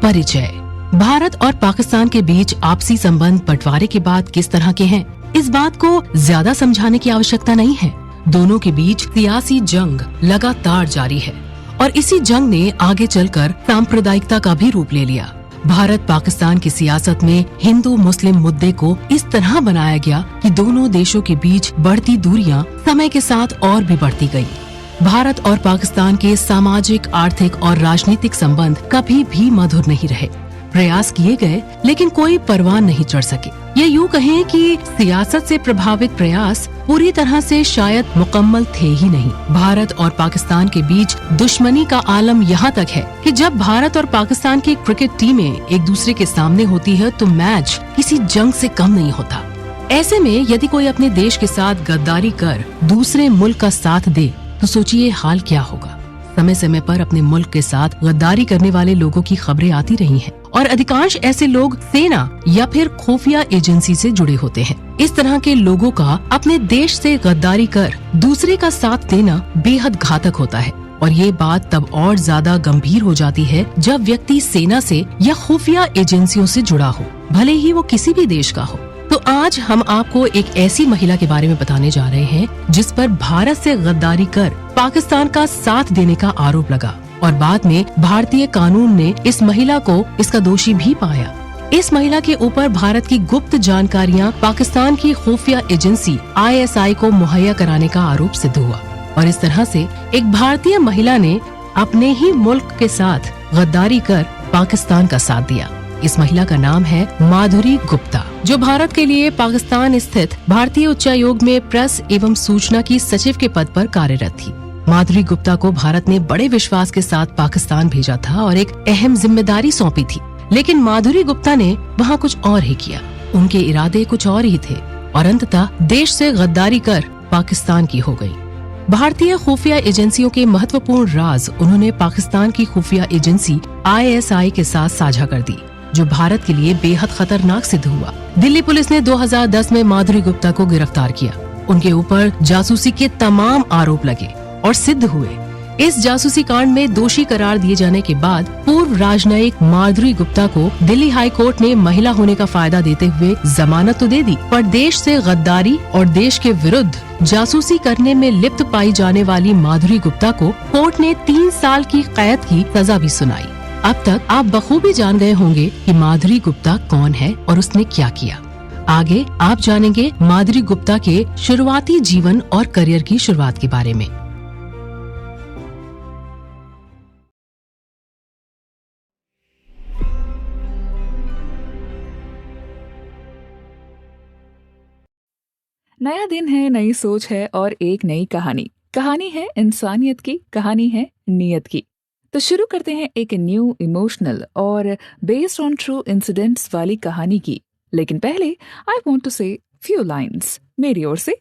परिचय। भारत और पाकिस्तान के बीच आपसी संबंध बंटवारे के बाद किस तरह के हैं, इस बात को ज्यादा समझाने की आवश्यकता नहीं है। दोनों के बीच सियासी जंग लगातार जारी है और इसी जंग ने आगे चलकर सांप्रदायिकता का भी रूप ले लिया। भारत पाकिस्तान की सियासत में हिंदू मुस्लिम मुद्दे को इस तरह बनाया गया कि दोनों देशों के बीच बढ़ती दूरियां समय के साथ और भी बढ़ती गयी। भारत और पाकिस्तान के सामाजिक, आर्थिक और राजनीतिक संबंध कभी भी मधुर नहीं रहे। प्रयास किए गए लेकिन कोई परवान नहीं चढ़ सके। ये यूँ कहें कि सियासत से प्रभावित प्रयास पूरी तरह से शायद मुकम्मल थे ही नहीं। भारत और पाकिस्तान के बीच दुश्मनी का आलम यहाँ तक है कि जब भारत और पाकिस्तान की क्रिकेट टीमें एक दूसरे के सामने होती है तो मैच किसी जंग से कम नहीं होता। ऐसे में यदि कोई अपने देश के साथ गद्दारी कर दूसरे मुल्क का साथ दे तो सोचिए हाल क्या होगा। समय समय पर अपने मुल्क के साथ गद्दारी करने वाले लोगों की खबरें आती रही हैं और अधिकांश ऐसे लोग सेना या फिर खुफिया एजेंसी से जुड़े होते हैं। इस तरह के लोगों का अपने देश से गद्दारी कर दूसरे का साथ देना बेहद घातक होता है और ये बात तब और ज्यादा गंभीर हो जाती है जब व्यक्ति सेना से या खुफिया एजेंसियों से जुड़ा हो, भले ही वो किसी भी देश का हो। तो आज हम आपको एक ऐसी महिला के बारे में बताने जा रहे हैं जिस पर भारत से गद्दारी कर पाकिस्तान का साथ देने का आरोप लगा और बाद में भारतीय कानून ने इस महिला को इसका दोषी भी पाया। इस महिला के ऊपर भारत की गुप्त जानकारियां पाकिस्तान की खुफिया एजेंसी ISI को मुहैया कराने का आरोप सिद्ध हुआ और इस तरह से एक भारतीय महिला ने अपने ही मुल्क के साथ गद्दारी कर पाकिस्तान का साथ दिया। इस महिला का नाम है माधुरी गुप्ता, जो भारत के लिए पाकिस्तान स्थित भारतीय उच्चायोग में प्रेस एवं सूचना की सचिव के पद पर कार्यरत थी। माधुरी गुप्ता को भारत ने बड़े विश्वास के साथ पाकिस्तान भेजा था और एक अहम जिम्मेदारी सौंपी थी, लेकिन माधुरी गुप्ता ने वहाँ कुछ और ही किया। उनके इरादे कुछ और ही थे और अंततः देश से गद्दारी कर पाकिस्तान की हो गयी। भारतीय खुफिया एजेंसियों के महत्वपूर्ण राज उन्होंने पाकिस्तान की खुफिया एजेंसी ISI के साथ साझा कर दी, जो भारत के लिए बेहद खतरनाक सिद्ध हुआ। दिल्ली पुलिस ने 2010 में माधुरी गुप्ता को गिरफ्तार किया। उनके ऊपर जासूसी के तमाम आरोप लगे और सिद्ध हुए। इस जासूसी कांड में दोषी करार दिए जाने के बाद पूर्व राजनयिक माधुरी गुप्ता को दिल्ली हाई कोर्ट ने महिला होने का फायदा देते हुए जमानत तो दे दी, पर देश से गद्दारी और देश के विरुद्ध जासूसी करने में लिप्त पाई जाने वाली माधुरी गुप्ता को कोर्ट ने 3 साल की कैद की सजा भी सुनाई। अब तक आप बखूबी जान गए होंगे कि माधुरी गुप्ता कौन है और उसने क्या किया। आगे आप जानेंगे माधुरी गुप्ता के शुरुआती जीवन और करियर की शुरुआत के बारे में। नया दिन है, नई सोच है और एक नई कहानी। कहानी है इंसानियत की, कहानी है नीयत की। तो शुरू करते हैं एक न्यू इमोशनल और बेस्ड ऑन ट्रू इंसिडेंट्स वाली कहानी की। लेकिन पहले आई वांट टू से फ्यू लाइंस मेरी ओर से।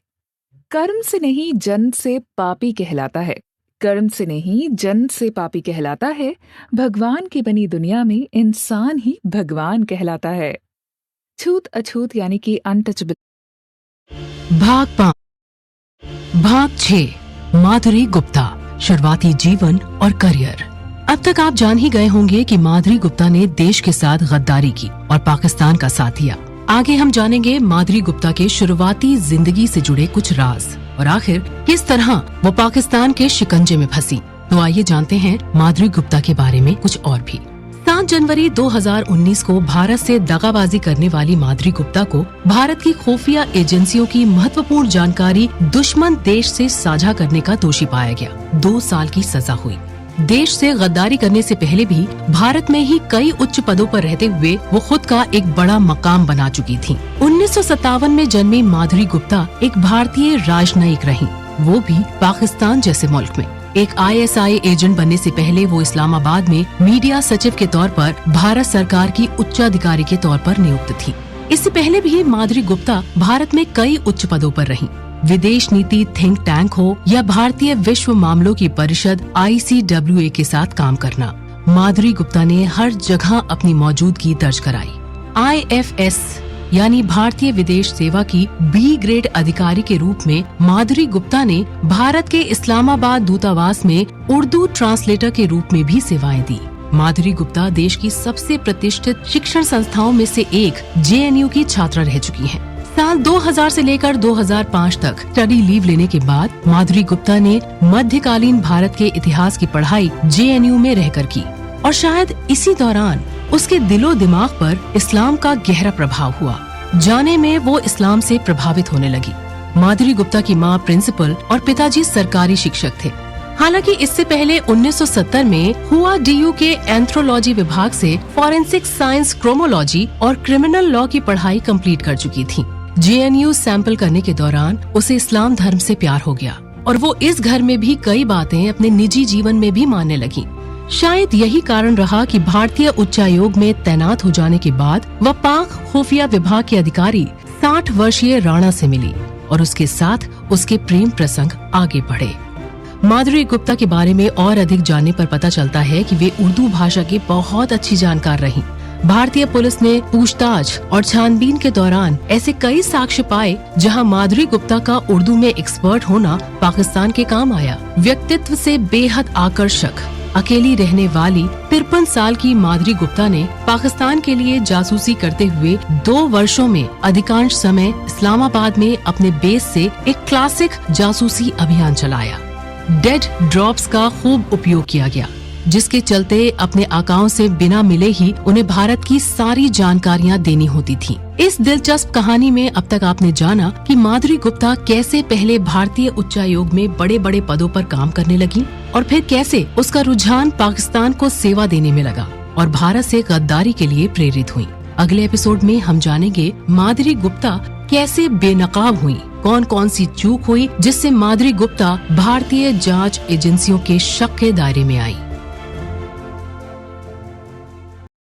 कर्म से नहीं जन्म से पापी कहलाता है, कर्म से नहीं जन्म से पापी कहलाता है। भगवान की बनी दुनिया में इंसान ही भगवान कहलाता है। छूत अछूत यानी कि अनटचेबल। भाग 5। भाग 6, माधुरी गुप्ता, शुरुआती जीवन और करियर। अब तक आप जान ही गए होंगे कि माधुरी गुप्ता ने देश के साथ गद्दारी की और पाकिस्तान का साथ दिया। आगे हम जानेंगे माधुरी गुप्ता के शुरुआती जिंदगी से जुड़े कुछ राज और आखिर किस तरह वो पाकिस्तान के शिकंजे में फंसी। तो आइए जानते हैं माधुरी गुप्ता के बारे में कुछ और भी। 7 जनवरी 2019 को भारत से दगाबाजी करने वाली माधुरी गुप्ता को भारत की खुफिया एजेंसियों की महत्वपूर्ण जानकारी दुश्मन देश से साझा करने का दोषी पाया गया। 2 साल की सजा हुई। देश से गद्दारी करने से पहले भी भारत में ही कई उच्च पदों पर रहते हुए वो खुद का एक बड़ा मकाम बना चुकी थी। 1957 में जन्मी माधुरी गुप्ता एक भारतीय राजनयिक रही, वो भी पाकिस्तान जैसे मुल्क में। एक ISI एजेंट बनने से पहले वो इस्लामाबाद में मीडिया सचिव के तौर पर भारत सरकार की उच्चाधिकारी के तौर पर नियुक्त थी। इससे पहले भी माधुरी गुप्ता भारत में कई उच्च पदों पर रहीं। विदेश नीति थिंक टैंक हो या भारतीय विश्व मामलों की परिषद ICWA के साथ काम करना, माधुरी गुप्ता ने हर जगह अपनी मौजूदगी दर्ज कराई। IFS यानी भारतीय विदेश सेवा की B ग्रेड अधिकारी के रूप में माधुरी गुप्ता ने भारत के इस्लामाबाद दूतावास में उर्दू ट्रांसलेटर के रूप में भी सेवाएं दी। माधुरी गुप्ता देश की सबसे प्रतिष्ठित शिक्षण संस्थाओं में से एक JNU की छात्रा रह चुकी हैं। साल 2000 से लेकर 2005 तक स्टडी लीव लेने के बाद माधुरी गुप्ता ने मध्यकालीन भारत के इतिहास की पढ़ाई JNU में रहकर की और शायद इसी दौरान उसके दिलो दिमाग पर इस्लाम का गहरा प्रभाव हुआ। जाने में वो इस्लाम से प्रभावित होने लगी। माधुरी गुप्ता की माँ प्रिंसिपल और पिताजी सरकारी शिक्षक थे। हालांकि इससे पहले 1970 में हुआ DU के एंथ्रोलॉजी विभाग से फॉरेंसिक साइंस, क्रोमोलॉजी और क्रिमिनल लॉ की पढ़ाई कंप्लीट कर चुकी थी। JNU सैंपल करने के दौरान उसे इस्लाम धर्म से प्यार हो गया और वो इस घर में भी कई बातें अपने निजी जीवन में भी मानने लगी। शायद यही कारण रहा कि भारतीय उच्चायोग में तैनात हो जाने के बाद वह पाक खुफिया विभाग के अधिकारी 60 वर्षीय राणा से मिली और उसके साथ उसके प्रेम प्रसंग आगे बढ़े। माधुरी गुप्ता के बारे में और अधिक जानने पर पता चलता है कि वे उर्दू भाषा की बहुत अच्छी जानकार रहीं। भारतीय पुलिस ने पूछताछ और छानबीन के दौरान ऐसे कई साक्ष्य पाए जहां माधुरी गुप्ता का उर्दू में एक्सपर्ट होना पाकिस्तान के काम आया। व्यक्तित्व से बेहद आकर्षक, अकेली रहने वाली 53 साल की माधुरी गुप्ता ने पाकिस्तान के लिए जासूसी करते हुए 2 वर्षों में अधिकांश समय इस्लामाबाद में अपने बेस से एक क्लासिक जासूसी अभियान चलाया। डेड ड्रॉप्स का खूब उपयोग किया गया, जिसके चलते अपने आकाओं से बिना मिले ही उन्हें भारत की सारी जानकारियां देनी होती थी। इस दिलचस्प कहानी में अब तक आपने जाना कि माधुरी गुप्ता कैसे पहले भारतीय उच्चायोग में बड़े बड़े पदों पर काम करने लगी और फिर कैसे उसका रुझान पाकिस्तान को सेवा देने में लगा और भारत से गद्दारी के लिए प्रेरित हुई। अगले एपिसोड में हम जानेंगे माधुरी गुप्ता कैसे बेनकाब हुई, कौन कौन सी चूक हुई जिससे माधुरी गुप्ता भारतीय जांच एजेंसियों के शक के दायरे में आई।